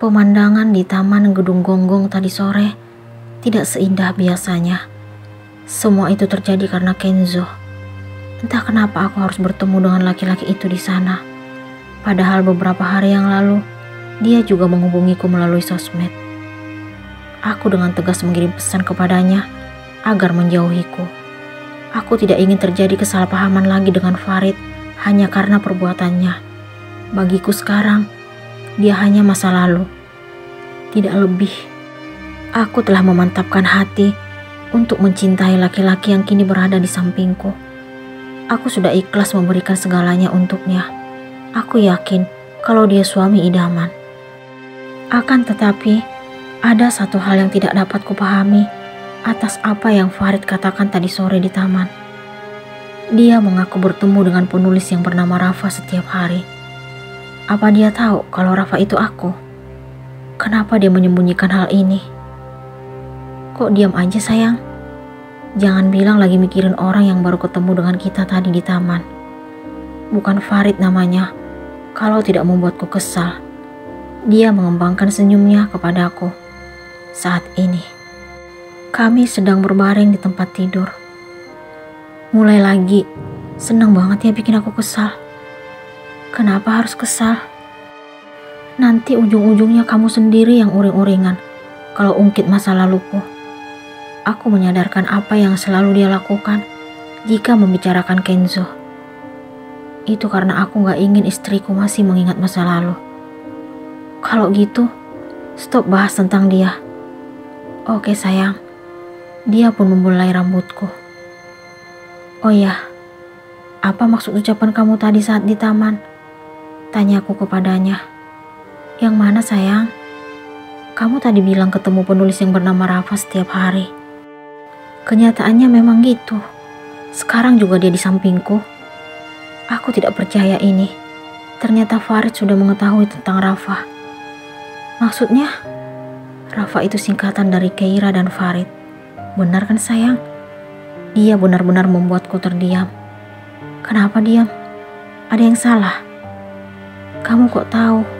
Pemandangan di taman Gedung Gonggong tadi sore tidak seindah biasanya. Semua itu terjadi karena Kenzo. Entah kenapa aku harus bertemu dengan laki-laki itu di sana. Padahal beberapa hari yang lalu, dia juga menghubungiku melalui sosmed. Aku dengan tegas mengirim pesan kepadanya agar menjauhiku. Aku tidak ingin terjadi kesalahpahaman lagi dengan Farid hanya karena perbuatannya. Bagiku sekarang, dia hanya masa lalu, tidak lebih. Aku telah memantapkan hati untuk mencintai laki-laki yang kini berada di sampingku. Aku sudah ikhlas memberikan segalanya untuknya. Aku yakin kalau dia suami idaman. Akan tetapi, ada satu hal yang tidak dapat kupahami atas apa yang Farid katakan tadi sore di taman. Dia mengaku bertemu dengan penulis yang bernama Rafa setiap hari. Apa dia tahu kalau Rafa itu aku? Kenapa dia menyembunyikan hal ini? Kok diam aja sayang? Jangan bilang lagi mikirin orang yang baru ketemu dengan kita tadi di taman. Bukan Farid namanya, kalau tidak membuatku kesal. Dia mengembangkan senyumnya kepadaku. Saat ini, kami sedang berbaring di tempat tidur. Mulai lagi, senang banget ya bikin aku kesal. Kenapa harus kesal? Nanti ujung-ujungnya kamu sendiri yang uring-uringan kalau ungkit masa laluku. Aku menyadarkan apa yang selalu dia lakukan jika membicarakan Kenzo. Itu karena aku gak ingin istriku masih mengingat masa lalu. Kalau gitu, stop bahas tentang dia. Oke sayang. Dia pun membulai rambutku. Oh ya, apa maksud ucapan kamu tadi saat di taman? Tanyaku kepadanya. Yang mana sayang? Kamu tadi bilang ketemu penulis yang bernama Rafa setiap hari. Kenyataannya memang gitu. Sekarang juga dia di sampingku. Aku tidak percaya ini. Ternyata Farid sudah mengetahui tentang Rafa. Maksudnya, Rafa itu singkatan dari Keira dan Farid. Benar kan sayang? Dia benar-benar membuatku terdiam. Kenapa diam? Ada yang salah? Kamu kok tahu?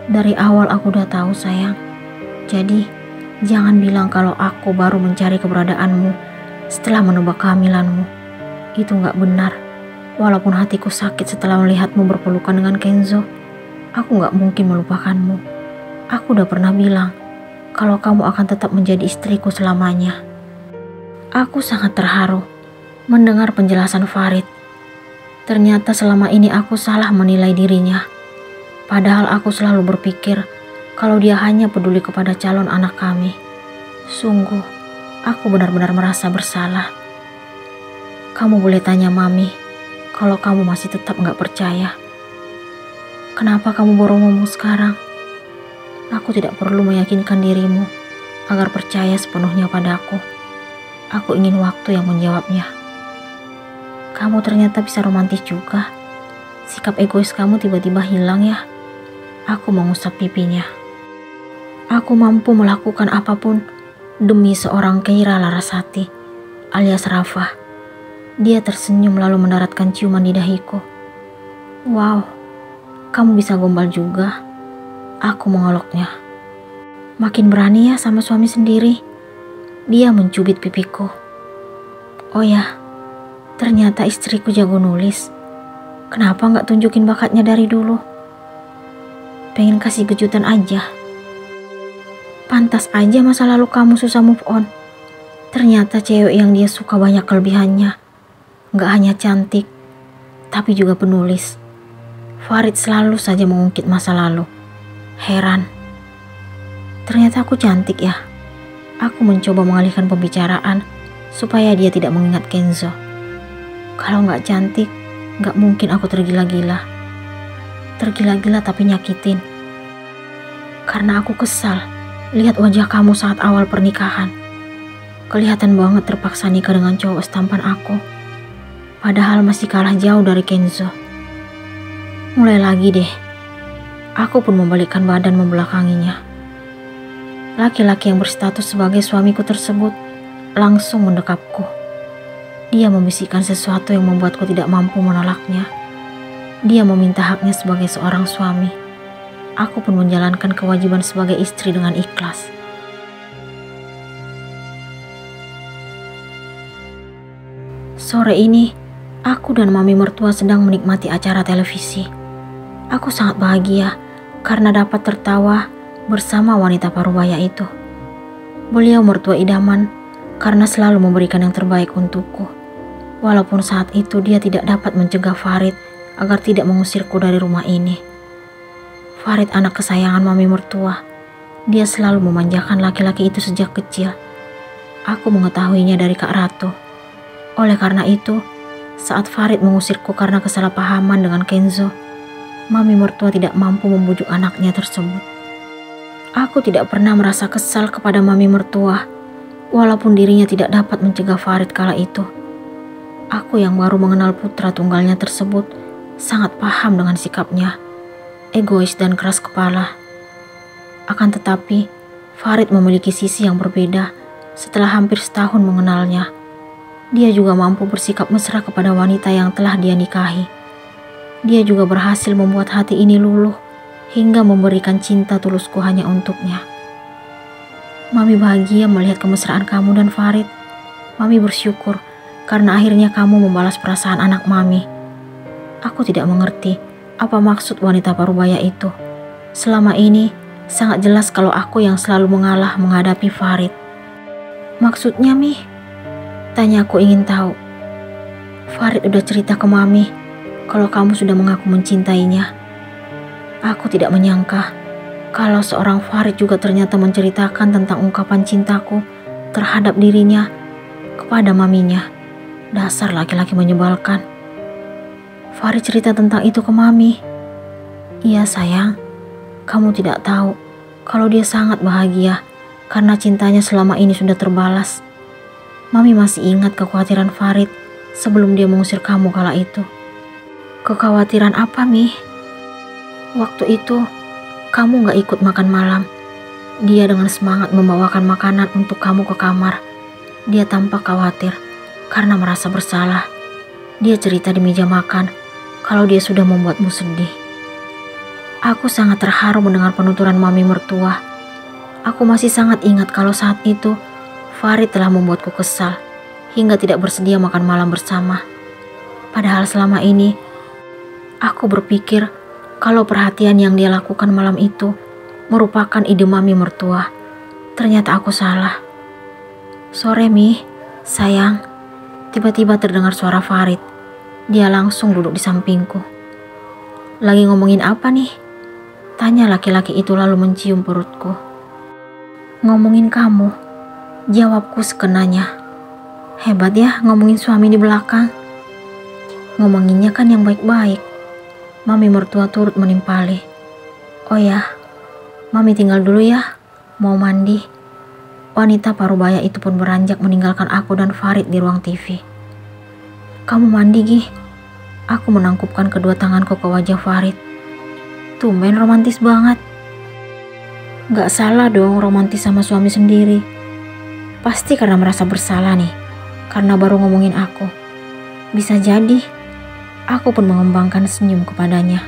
Dari awal aku udah tahu sayang. Jadi, jangan bilang kalau aku baru mencari keberadaanmu setelah menebak kehamilanmu. Itu gak benar. Walaupun hatiku sakit setelah melihatmu berpelukan dengan Kenzo, aku gak mungkin melupakanmu. Aku udah pernah bilang kalau kamu akan tetap menjadi istriku selamanya. Aku sangat terharu mendengar penjelasan Farid. Ternyata selama ini aku salah menilai dirinya. Padahal aku selalu berpikir kalau dia hanya peduli kepada calon anak kami. Sungguh, aku benar-benar merasa bersalah. Kamu boleh tanya Mami kalau kamu masih tetap gak percaya. Kenapa kamu baru ngomong sekarang? Aku tidak perlu meyakinkan dirimu agar percaya sepenuhnya padaku. Aku ingin waktu yang menjawabnya. Kamu ternyata bisa romantis juga. Sikap egois kamu tiba-tiba hilang ya. Aku mengusap pipinya. Aku mampu melakukan apapun demi seorang Keira Larasati alias Rafa. Dia tersenyum lalu mendaratkan ciuman di dahiku. Wow, kamu bisa gombal juga. Aku mengoloknya. Makin berani ya sama suami sendiri. Dia mencubit pipiku. Oh ya, ternyata istriku jago nulis. Kenapa gak tunjukin bakatnya dari dulu? Pengen kasih kejutan aja. Pantas aja masa lalu kamu susah move on. Ternyata cewek yang dia suka banyak kelebihannya. Gak hanya cantik, tapi juga penulis. Farid selalu saja mengungkit masa lalu. Heran. Ternyata aku cantik ya. Aku mencoba mengalihkan pembicaraan supaya dia tidak mengingat Kenzo. Kalau gak cantik, gak mungkin aku tergila-gila. Tergila-gila tapi nyakitin. Karena aku kesal lihat wajah kamu saat awal pernikahan. Kelihatan banget terpaksa nikah dengan cowok setampan aku. Padahal masih kalah jauh dari Kenzo. Mulai lagi deh. Aku pun membalikkan badan membelakanginya. Laki-laki yang berstatus sebagai suamiku tersebut langsung mendekapku. Dia membisikkan sesuatu yang membuatku tidak mampu menolaknya. Dia meminta haknya sebagai seorang suami. Aku pun menjalankan kewajiban sebagai istri dengan ikhlas. Sore ini, aku dan mami mertua sedang menikmati acara televisi. Aku sangat bahagia karena dapat tertawa bersama wanita parubaya itu. Beliau mertua idaman karena selalu memberikan yang terbaik untukku. Walaupun saat itu dia tidak dapat mencegah Farid agar tidak mengusirku dari rumah ini. Farid anak kesayangan mami mertua. Dia selalu memanjakan laki-laki itu sejak kecil. Aku mengetahuinya dari Kak Ratu. Oleh karena itu, saat Farid mengusirku karena kesalahpahaman dengan Kenzo, mami mertua tidak mampu membujuk anaknya tersebut. Aku tidak pernah merasa kesal kepada mami mertua, walaupun dirinya tidak dapat mencegah Farid kala itu. Aku yang baru mengenal putra tunggalnya tersebut sangat paham dengan sikapnya, egois dan keras kepala. Akan tetapi, Farid memiliki sisi yang berbeda setelah hampir setahun mengenalnya. Dia juga mampu bersikap mesra kepada wanita yang telah dia nikahi. Dia juga berhasil membuat hati ini luluh hingga memberikan cinta tulusku hanya untuknya. Mami bahagia melihat kemesraan kamu dan Farid. Mami bersyukur karena akhirnya kamu membalas perasaan anak mami. Aku tidak mengerti apa maksud wanita parubaya itu. Selama ini sangat jelas kalau aku yang selalu mengalah menghadapi Farid. Maksudnya, Mi? Tanya aku ingin tahu. Farid udah cerita ke mami kalau kamu sudah mengaku mencintainya. Aku tidak menyangka kalau seorang Farid juga ternyata menceritakan tentang ungkapan cintaku terhadap dirinya kepada maminya. Dasar laki-laki menyebalkan. Farid cerita tentang itu ke mami. Iya sayang, kamu tidak tahu kalau dia sangat bahagia karena cintanya selama ini sudah terbalas. Mami masih ingat kekhawatiran Farid sebelum dia mengusir kamu kala itu. Kekhawatiran apa, Mi? Waktu itu kamu gak ikut makan malam. Dia dengan semangat membawakan makanan untuk kamu ke kamar. Dia tampak khawatir karena merasa bersalah. Dia cerita di meja makan kalau dia sudah membuatmu sedih. Aku sangat terharu mendengar penuturan mami mertua. Aku masih sangat ingat kalau saat itu Farid telah membuatku kesal hingga tidak bersedia makan malam bersama. Padahal selama ini aku berpikir kalau perhatian yang dia lakukan malam itu merupakan ide mami mertua. Ternyata aku salah. Sore, Mi, sayang. Tiba-tiba terdengar suara Farid. Dia langsung duduk di sampingku. Lagi ngomongin apa nih? Tanya laki-laki itu lalu mencium perutku. Ngomongin kamu, jawabku sekenanya. Hebat ya ngomongin suami di belakang. Ngomonginnya kan yang baik-baik. Mami mertua turut menimpali. Oh ya, mami tinggal dulu ya, mau mandi. Wanita parubaya itu pun beranjak meninggalkan aku dan Farid di ruang TV. Kamu mandi, Gi? Aku menangkupkan kedua tanganku ke wajah Farid. Tumben romantis banget. Gak salah dong romantis sama suami sendiri. Pasti karena merasa bersalah nih, karena baru ngomongin aku. Bisa jadi. Aku pun mengembangkan senyum kepadanya.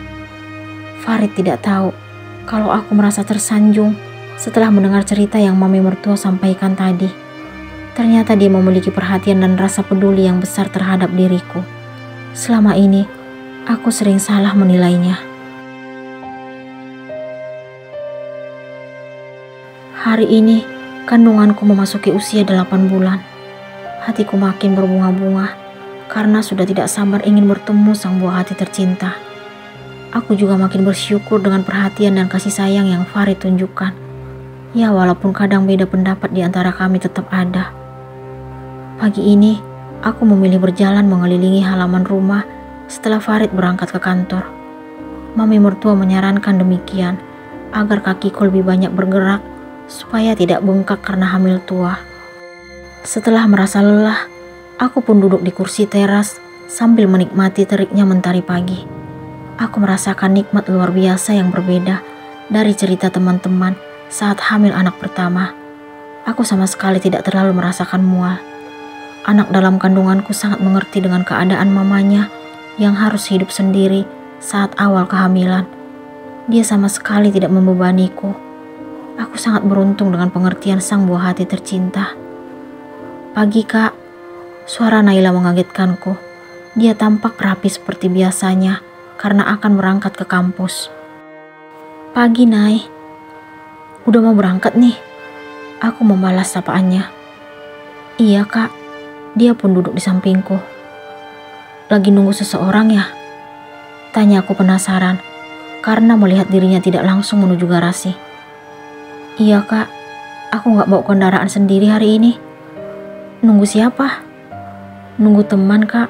Farid tidak tahu kalau aku merasa tersanjung setelah mendengar cerita yang mami mertua sampaikan tadi. Ternyata dia memiliki perhatian dan rasa peduli yang besar terhadap diriku. Selama ini, aku sering salah menilainya. Hari ini, kandunganku memasuki usia 8 bulan. Hatiku makin berbunga-bunga karena sudah tidak sabar ingin bertemu sang buah hati tercinta. Aku juga makin bersyukur dengan perhatian dan kasih sayang yang Farid tunjukkan. Ya, walaupun kadang beda pendapat di antara kami tetap ada. Pagi ini, aku memilih berjalan mengelilingi halaman rumah setelah Farid berangkat ke kantor. Mami mertua menyarankan demikian, agar kakiku lebih banyak bergerak, supaya tidak bengkak karena hamil tua. Setelah merasa lelah, aku pun duduk di kursi teras sambil menikmati teriknya mentari pagi. Aku merasakan nikmat luar biasa yang berbeda dari cerita teman-teman saat hamil anak pertama. Aku sama sekali tidak terlalu merasakan mual. Anak dalam kandunganku sangat mengerti dengan keadaan mamanya yang harus hidup sendiri saat awal kehamilan. Dia sama sekali tidak membebaniku. Aku sangat beruntung dengan pengertian sang buah hati tercinta. Pagi, Kak. Suara Naila mengagetkanku. Dia tampak rapi seperti biasanya karena akan berangkat ke kampus. Pagi, Nay. Udah mau berangkat nih. Aku membalas sapaannya. Iya, Kak. Dia pun duduk di sampingku. Lagi nunggu seseorang ya? Tanya aku penasaran karena melihat dirinya tidak langsung menuju garasi. Iya, Kak. Aku gak bawa kendaraan sendiri hari ini. Nunggu siapa? Nunggu teman, Kak.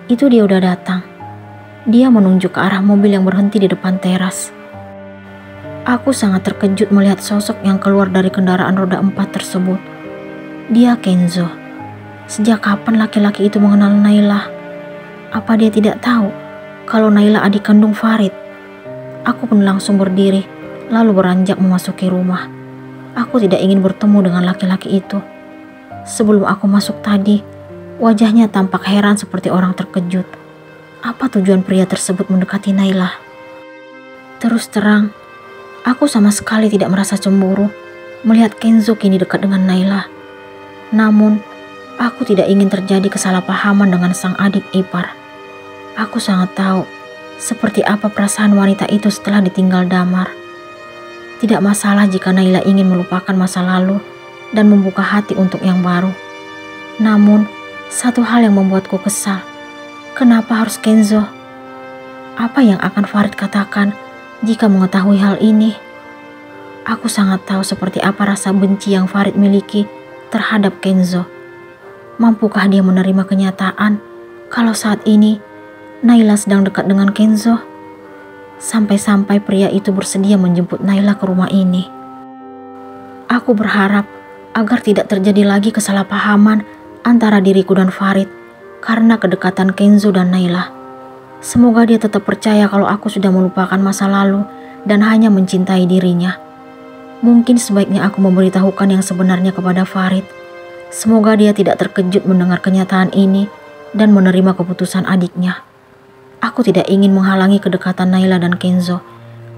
Itu dia udah datang. Dia menunjuk ke arah mobil yang berhenti di depan teras. Aku sangat terkejut melihat sosok yang keluar dari kendaraan roda 4 tersebut. Dia Kenzo. Sejak kapan laki-laki itu mengenal Naila? Apa dia tidak tahu kalau Naila adik kandung Farid? Aku pun langsung berdiri, lalu beranjak memasuki rumah. Aku tidak ingin bertemu dengan laki-laki itu. Sebelum aku masuk tadi, wajahnya tampak heran seperti orang terkejut. Apa tujuan pria tersebut mendekati Naila? Terus terang, aku sama sekali tidak merasa cemburu melihat Kenzo kini dekat dengan Naila. Namun, aku tidak ingin terjadi kesalahpahaman dengan sang adik ipar. Aku sangat tahu seperti apa perasaan wanita itu setelah ditinggal damar. Tidak masalah jika Naila ingin melupakan masa lalu dan membuka hati untuk yang baru. Namun, satu hal yang membuatku kesal. Kenapa harus Kenzo? Apa yang akan Farid katakan jika mengetahui hal ini? Aku sangat tahu seperti apa rasa benci yang Farid miliki terhadap Kenzo. Mampukah dia menerima kenyataan kalau saat ini Naila sedang dekat dengan Kenzo? Sampai-sampai pria itu bersedia menjemput Naila ke rumah ini. Aku berharap agar tidak terjadi lagi kesalahpahaman antara diriku dan Farid karena kedekatan Kenzo dan Naila. Semoga dia tetap percaya kalau aku sudah melupakan masa lalu dan hanya mencintai dirinya. Mungkin sebaiknya aku memberitahukan yang sebenarnya kepada Farid. Semoga dia tidak terkejut mendengar kenyataan ini dan menerima keputusan adiknya. Aku tidak ingin menghalangi kedekatan Naila dan Kenzo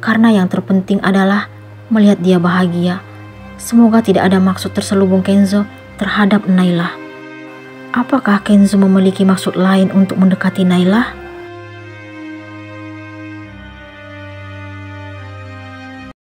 karena yang terpenting adalah melihat dia bahagia. Semoga tidak ada maksud terselubung Kenzo terhadap Naila. Apakah Kenzo memiliki maksud lain untuk mendekati Naila?